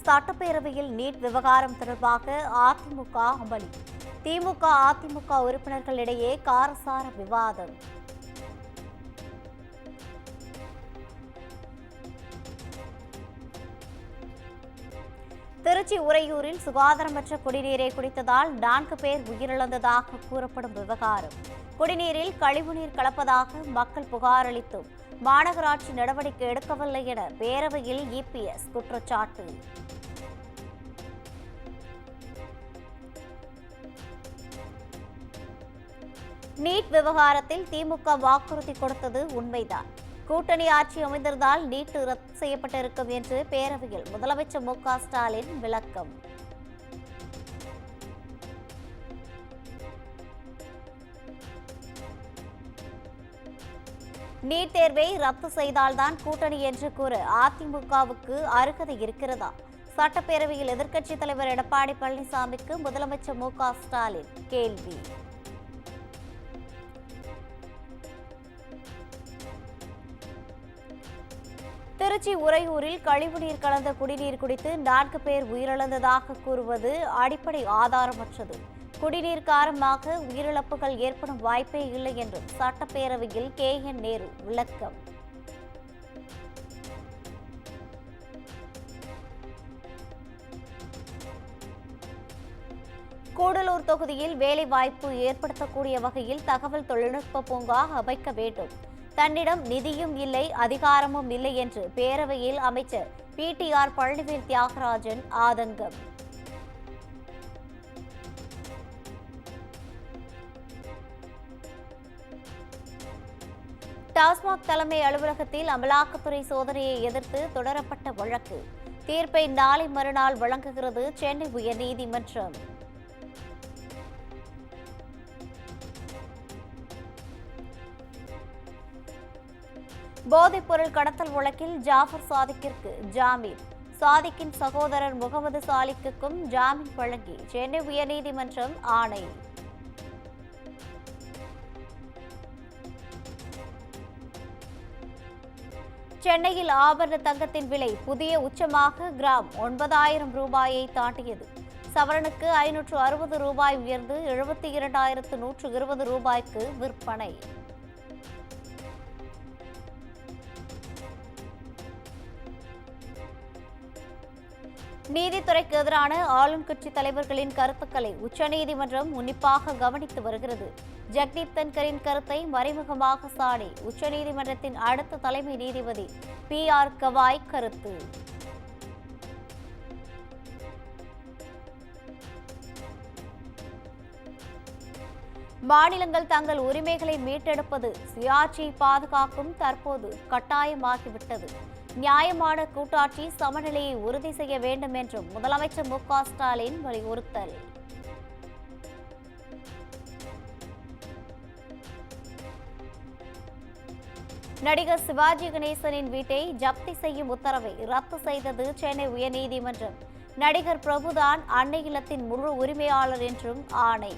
சட்டப்பேரவையில் நீட் விவகாரம் தொடர்பாக அதிமுக அமளி. திமுக அதிமுக உறுப்பினர்களிடையே காரசார விவாதம். திருச்சி உறையூரில் சுகாதாரமற்ற குடிநீரை குடித்ததால் 4 பேர் உயிரிழந்ததாக கூறப்படும் விவகாரம். குடிநீரில் கழிவுநீர் கலப்பதாக மக்கள் புகார் அளித்தும் மாநகராட்சி நடவடிக்கை எடுக்கவில்லை என பேரவையில் இபிஎஸ் குற்றச்சாட்டு. நீட் விவகாரத்தில் திமுக வாக்குறுதி கொடுத்தது உண்மைதான். கூட்டணி ஆட்சி அமைந்திருந்தால் நீட் ரத்து செய்யப்பட்டிருக்கும் என்று பேரவையில் முதலமைச்சர் மு க ஸ்டாலின் விளக்கம். நீட் தேர்வை ரத்து செய்தால்தான் கூட்டணி என்று கூற அதிமுகவுக்கு அருகதை இருக்கிறதா? சட்டப்பேரவையில் எதிர்க்கட்சித் தலைவர் எடப்பாடி பழனிசாமிக்கு முதலமைச்சர் மு க ஸ்டாலின் கேள்வி. திருச்சி உறையூரில் கழிவுநீர் கலந்த குடிநீர் குடித்து 4 பேர் உயிரிழந்ததாக கூறுவது அடிப்படை ஆதாரமற்றது. குடிநீர் காரணமாக உயிரிழப்புகள் ஏற்படும் வாய்ப்பே இல்லை என்று சட்டப்பேரவையில் KN நேரு விளக்கம். கூடலூர் தொகுதியில் வேலைவாய்ப்பு ஏற்படுத்தக்கூடிய வகையில் தகவல் தொழில்நுட்ப பூங்கா அமைக்க வேண்டும். தன்னிடம் நிதியும் இல்லை, அதிகாரமும் இல்லை என்று பேரவையில் அமைச்சர் PTR பழனிவேல் தியாகராஜன் ஆதங்கம். டாஸ்மாக் தலைமை அலுவலகத்தில் அமலாக்கத்துறை சோதனையை எதிர்த்து தொடரப்பட்ட வழக்கு தீர்ப்பை நாளை மறுநாள் வழங்குகிறது சென்னை உயர்நீதிமன்றம். போதைப்பொருள் கடத்தல் வழக்கில் ஜாஃபர் சாதிக்கிற்கு ஜாமீன். சாதிக்கின் சகோதரர் முகமது சாலிக்குக்கும் ஜாமீன் வழங்கி சென்னை உயர்நீதிமன்றம் ஆணை. சென்னையில் ஆபரண தங்கத்தின் விலை புதிய உச்சமாக கிராம் 9,000 ரூபாயை தாண்டியது. சவரனுக்கு 560 ரூபாய் உயர்ந்து 72,120 ரூபாய்க்கு விற்பனை. நீதித்துறைக்கு எதிரான ஆளும் கட்சி தலைவர்களின் கருத்துக்களை உச்சநீதிமன்றம் உன்னிப்பாக கவனித்து வருகிறது. ஜக்தீப் தன்கரின் கருத்தை மறைமுகமாக சாடி உச்சநீதிமன்றத்தின் அடுத்த தலைமை நீதிபதி PR கவாய் கருத்து. மாநிலங்கள் தங்கள் உரிமைகளை மீட்டெடுப்பது சுயாட்சியை பாதுகாக்கும் தற்போது கட்டாயமாகிவிட்டது. நியாயமான கூட்டாட்சி சமநிலையை உறுதி செய்ய வேண்டும் என்றும் முதலமைச்சர் மு க ஸ்டாலின் வலியுறுத்தல். நடிகர் சிவாஜி கணேசனின் வீட்டை ஜப்தி செய்யும் உத்தரவை ரத்து செய்தது சென்னை உயர்நீதிமன்றம். நடிகர் பிரபுதான் அன்னை இல்லத்தின் முழு உரிமையாளர் என்றும் ஆணை.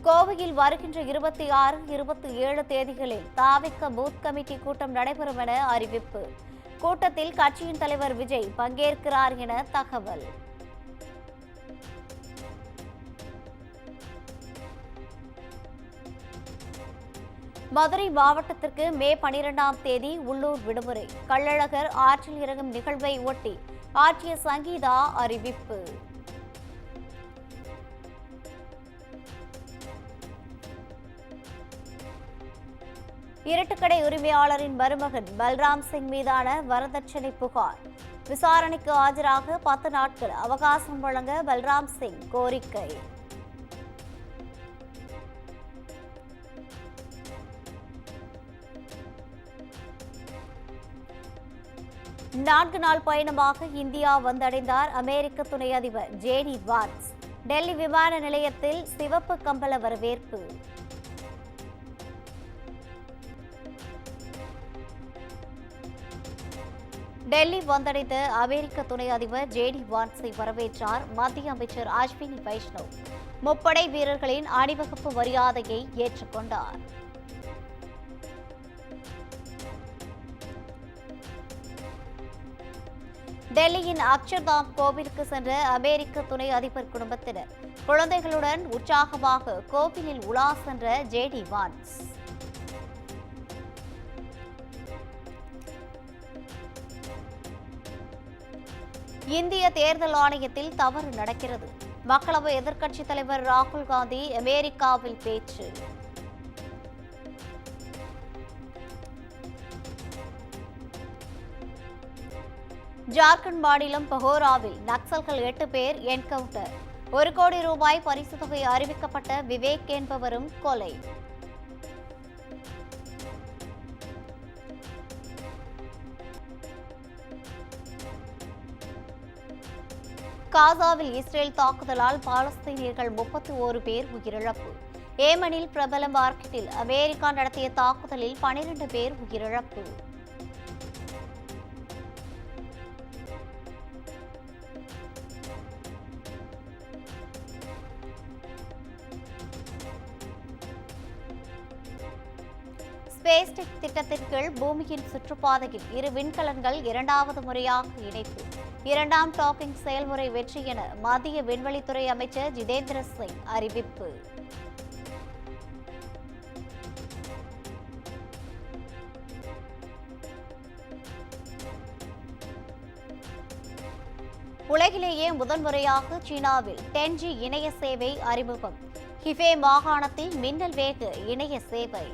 கோவையில் வருகின்ற 26, 27 தேதிகளில் தாவிக பூத் கமிட்டி கூட்டம் நடைபெறும் என அறிவிப்பு. கூட்டத்தில் கட்சியின் தலைவர் விஜய் பங்கேற்கிறார் என தகவல். மதுரை மாவட்டத்திற்கு மே 12ஆம் தேதி உள்ளூர் விடுமுறை. கள்ளழகர் ஆற்றில் இறங்கும் நிகழ்வை ஒட்டி ஆட்சியர் சங்கீதா அறிவிப்பு. இருட்டுக்கடை உரிமையாளரின் மருமகன் பல்ராம் சிங் மீதான வரதட்சணை புகார். விசாரணைக்கு ஆஜராக 10 நாட்கள் அவகாசம் வழங்க பல்ராம் சிங் கோரிக்கை. நான்கு நாள் பயணமாக இந்தியா வந்தடைந்தார் அமெரிக்க துணை அதிபர் JD வான்ஸ். டெல்லி விமான நிலையத்தில் சிவப்பு கம்பள வரவேற்பு. டெல்லி வந்தடைந்த அமெரிக்க துணை அதிபர் JD வான்ஸை வரவேற்றார் மத்திய அமைச்சர் அஸ்வினி வைஷ்ணவ். முப்படை வீரர்களின் அணிவகுப்பு மரியாதையை ஏற்றுக்கொண்டார். டெல்லியின் அக்ஷர்தாம் கோவிலுக்கு சென்ற அமெரிக்க துணை அதிபர் குடும்பத்தினர் குழந்தைகளுடன் உற்சாகமாக கோவிலில் உலா சென்ற ஜேடி வான்ஸ். இந்திய தேர்தல் ஆணையத்தில் தவறு நடக்கிறது. மக்களவை எதிர்க்கட்சித் தலைவர் ராகுல் காந்தி அமெரிக்காவில் பேச்சு. ஜார்க்கண்ட் மாநிலம் பஹோராவில் நக்சல்கள் 8 பேர் என்கவுண்டர். 1 கோடி ரூபாய் பரிசு தொகை அறிவிக்கப்பட்ட விவேக் என்பவரும் கொலை. காசாவில் இஸ்ரேல் தாக்குதலால் பாலஸ்தீனியர்கள் 31 பேர் உயிரிழப்பு. ஏமனில் பிரபல மார்க்கெட்டில் அமெரிக்கா நடத்திய தாக்குதலில் 12 பேர் உயிரிழப்பு. ஸ்பேஸ் டெக் திட்டத்தின் கீழ் பூமியின் சுற்றுப்பாதையில் 2 விண்கலன்கள் 2வது முறையாக இணைப்பு. 2ஆம் டாக்கிங் செயல்முறை வெற்றி என மத்திய விண்வெளித்துறை அமைச்சர் ஜிதேந்திர சிங் அறிவிப்பு. உலகிலேயே முதன்முறையாக சீனாவில் 10G இணைய சேவை அறிமுகம். ஹிபே மாகாணத்தில் மின்னல் வேக இணைய சேவை.